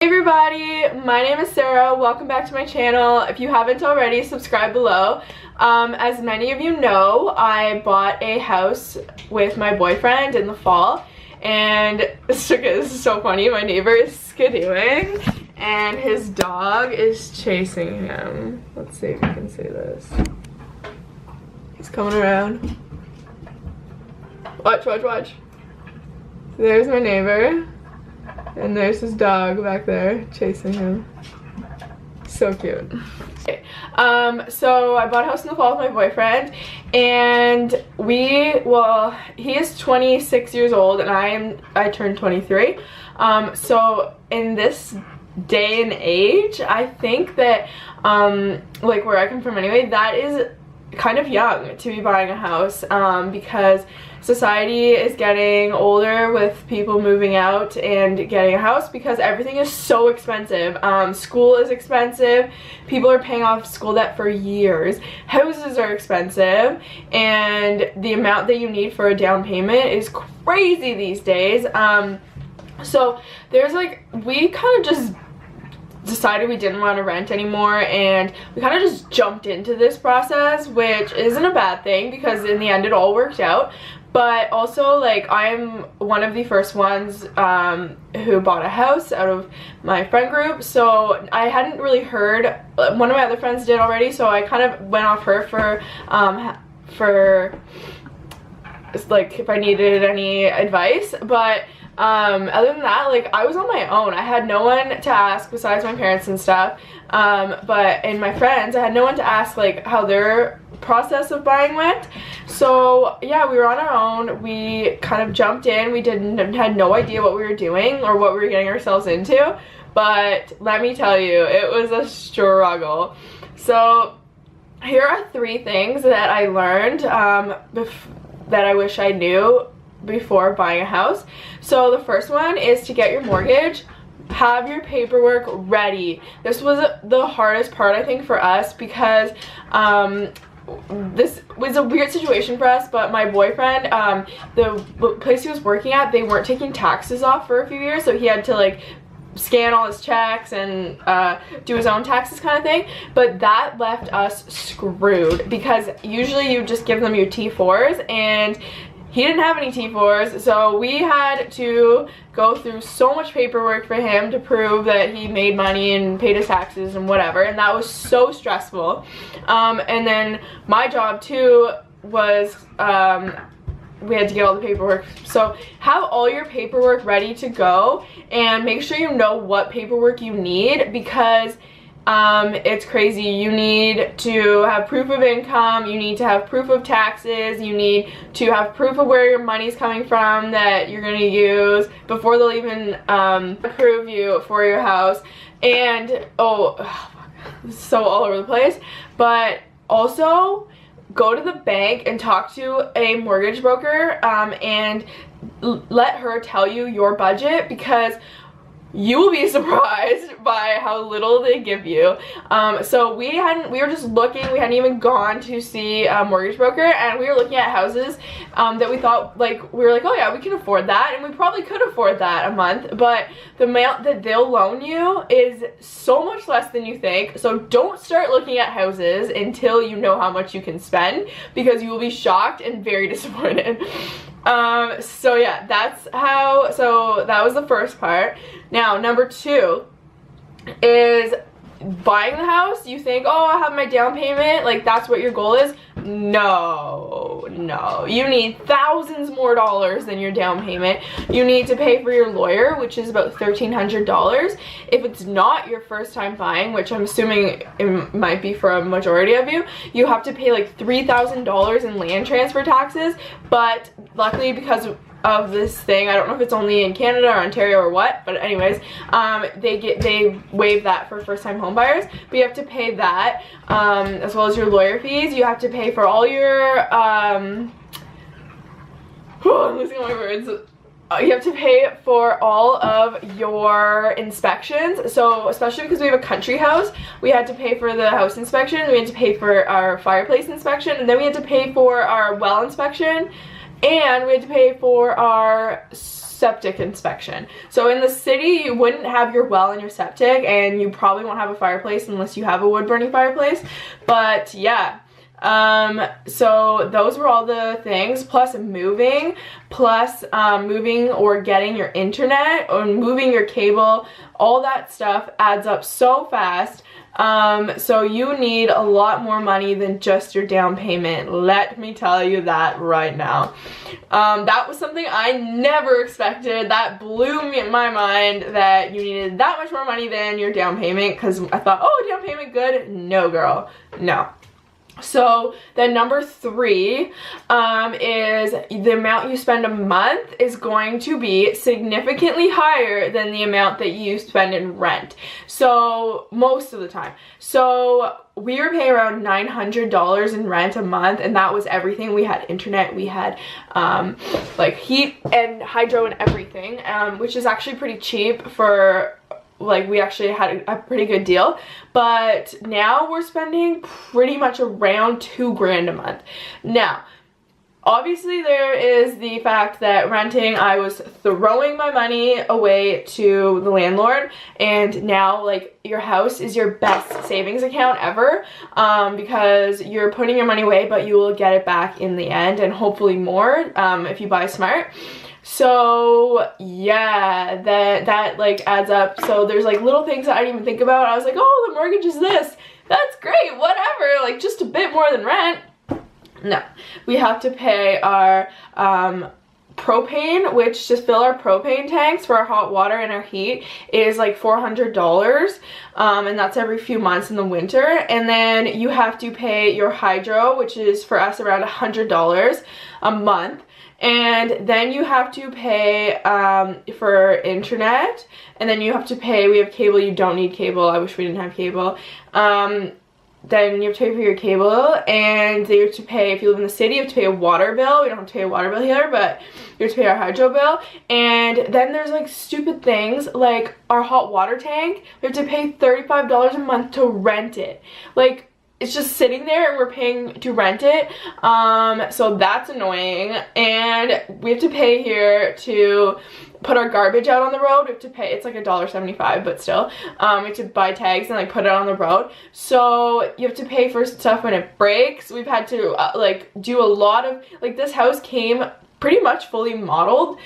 Hey everybody, my name is Sarah. Welcome back to my channel. If you haven't already, subscribe below. As many of you know, I bought a house with my boyfriend in the fall, and this is so funny. My neighbor is skidooing and his dog is chasing him. Let's see if you can see this. He's coming around. Watch, watch, watch. There's my neighbor. And there's his dog back there chasing him. So cute. Okay. So I bought a house in the fall with my boyfriend, and he is 26 years old and I turned 23. So in this day and age, I think that like where I come from anyway, that is kind of young to be buying a house, because society is getting older with people moving out and getting a house because everything is so expensive. School is expensive. People are paying off school debt for years. Houses are expensive, and the amount that you need for a down payment is crazy these days. So there's we kind of just decided we didn't want to rent anymore, and we kind of just jumped into this process, which isn't a bad thing because in the end it all worked out. But also, I'm one of the first ones who bought a house out of my friend group, so I hadn't really heard. One of my other friends did already, so I kind of went off her for if I needed any advice. But other than that, I was on my own. I had no one to ask besides my parents and stuff, and my friends. I had no one to ask how their process of buying went. So yeah, we were on our own. We kind of jumped in. We had no idea what we were doing or what we were getting ourselves into, but let me tell you, it was a struggle. So here are 3 things that I learned that I wish I knew before buying a house. So the first one is to get your mortgage. Have your paperwork ready. This was the hardest part, I think, for us, because this was a weird situation for us, but my boyfriend, the place he was working at, they weren't taking taxes off for a few years, so he had to scan all his checks and do his own taxes kind of thing. But that left us screwed because usually you just give them your T4s, and he didn't have any T4s, so we had to go through so much paperwork for him to prove that he made money and paid his taxes and whatever, and that was so stressful. And then my job too was we had to get all the paperwork. So have all your paperwork ready to go, and make sure you know what paperwork you need, because it's crazy. You need to have proof of income, you need to have proof of taxes, you need to have proof of where your money's coming from that you're going to use before they'll even approve you for your house. And so all over the place. But also go to the bank and talk to a mortgage broker, and let her tell you your budget, because you will be surprised by how little they give you. So we were just looking. We hadn't even gone to see a mortgage broker, and we were looking at houses that we thought, we were like, oh yeah, we can afford that, and we probably could afford that a month, but the amount that they'll loan you is so much less than you think. So don't start looking at houses until you know how much you can spend, because you will be shocked and very disappointed. So yeah, so that was the first part. Now, number 2 is buying the house. You think, oh, I have my down payment, that's what your goal is. No, you need thousands more dollars than your down payment. You need to pay for your lawyer, which is about $1,300. If it's not your first time buying, which I'm assuming it might be for a majority of you, you have to pay $3,000 in land transfer taxes. But luckily, because of this thing, I don't know if it's only in Canada or Ontario or what, but anyways, they waive that for first time home buyers. But you have to pay that, as well as your lawyer fees. You have to pay for all your I'm losing my words. You have to pay for all of your inspections. So especially because we have a country house, we had to pay for the house inspection, we had to pay for our fireplace inspection, and then we had to pay for our well inspection, and we had to pay for our septic inspection. So in the city, you wouldn't have your well and your septic, and you probably won't have a fireplace unless you have a wood burning fireplace. But yeah, so those were all the things, plus moving, moving or getting your internet or moving your cable. All that stuff adds up so fast. So you need a lot more money than just your down payment. Let me tell you that right now. That was something I never expected. That blew me in my mind that you needed that much more money than your down payment, because I thought, oh, down payment good. No, girl, no. So then number 3 is the amount you spend a month is going to be significantly higher than the amount that you spend in rent. So most of the time. So we were paying around $900 in rent a month, and that was everything. We had internet, we had like heat and hydro and everything, which is actually pretty cheap for, like, we actually had a pretty good deal. But now we're spending pretty much around $2 grand a month. Now, obviously there is the fact that renting, I was throwing my money away to the landlord, and now, like, your house is your best savings account ever, because you're putting your money away, but you will get it back in the end, and hopefully more, if you buy smart. So yeah, that like adds up. So there's like little things that I didn't even think about. I was like, oh, the mortgage is this. That's great, whatever, like just a bit more than rent. No, we have to pay our propane, which to fill our propane tanks for our hot water and our heat is like $400, and that's every few months in the winter. And then you have to pay your hydro, which is for us around $100 a month. And then you have to pay for internet, and then you have to pay, we have cable, you don't need cable, I wish we didn't have cable. Then you have to pay for your cable, and you have to pay, if you live in the city, you have to pay a water bill. We don't have to pay a water bill here, but you have to pay our hydro bill. And then there's like stupid things like our hot water tank. We have to pay $35 a month to rent it. Like, it's just sitting there and we're paying to rent it. So that's annoying. And we have to pay here to put our garbage out on the road. We have to pay, it's like $1.75, but still. We have to buy tags and like put it on the road. So you have to pay for stuff when it breaks. We've had to like do a lot of, like, this house came pretty much fully remodeled,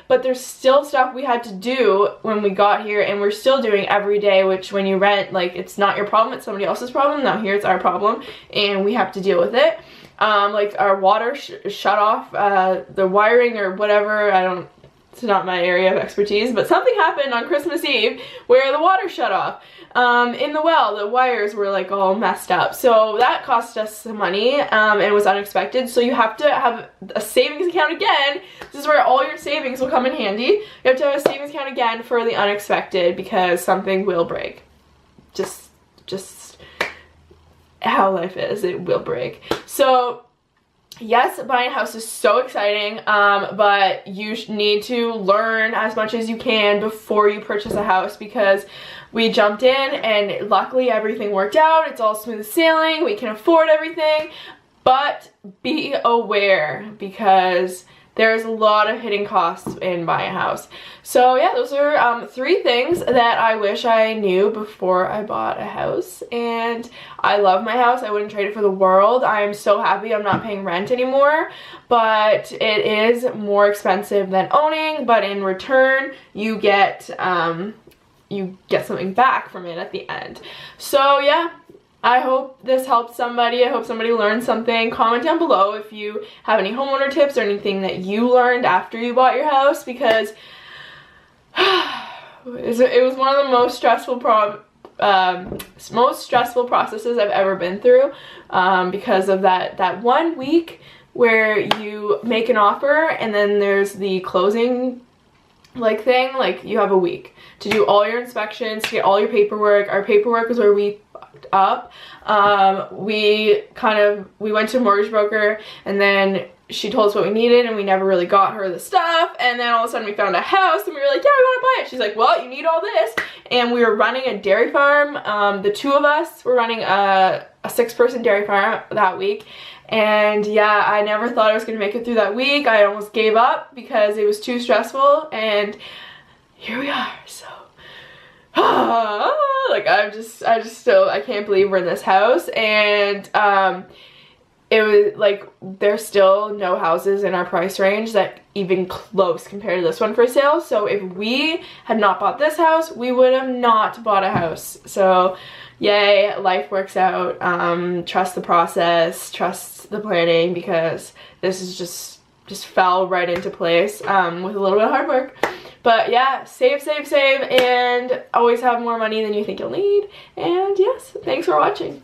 but there's still stuff we had to do when we got here, and we're still doing every day, which when you rent, like, it's not your problem, it's somebody else's problem. Now here it's our problem, and we have to deal with it. Like our water shut off, the wiring or whatever, it's not my area of expertise, but something happened on Christmas Eve where the water shut off. In the well, the wires were like all messed up. So that cost us some money, and it was unexpected. So you have to have a savings account again. This is where all your savings will come in handy. You have to have a savings account again for the unexpected, because something will break. Just how life is, it will break. So yes, buying a house is so exciting, but you need to learn as much as you can before you purchase a house, because we jumped in and luckily everything worked out. It's all smooth sailing. We can afford everything, but be aware, because there's a lot of hidden costs in buying a house. So yeah, those are 3 things that I wish I knew before I bought a house. And I love my house. I wouldn't trade it for the world. I'm so happy I'm not paying rent anymore, but it is more expensive than owning, but in return you get something back from it at the end. So yeah, I hope this helped somebody. I hope somebody learned something. Comment down below if you have any homeowner tips or anything that you learned after you bought your house, because it was one of the most stressful processes I've ever been through, because of that 1 week where you make an offer and then there's the closing like thing. Like, you have a week to do all your inspections, to get all your paperwork. Our paperwork was where we fucked up. We went to a mortgage broker, and then she told us what we needed, and we never really got her the stuff. And then all of a sudden we found a house, and we were like, yeah, we want to buy it. She's like, well, you need all this. And we were running a dairy farm. The 2 of us were running a 6-person dairy farm that week. And yeah, I never thought I was gonna make it through that week. I almost gave up because it was too stressful, and here we are. So like I can't believe we're in this house. And it was like, there's still no houses in our price range that even close compared to this one for sale. So if we had not bought this house, we would have not bought a house. So yay, life works out. Trust the process, trust the planning, because this is just fell right into place with a little bit of hard work. But yeah, save, and always have more money than you think you'll need. And yes, thanks for watching.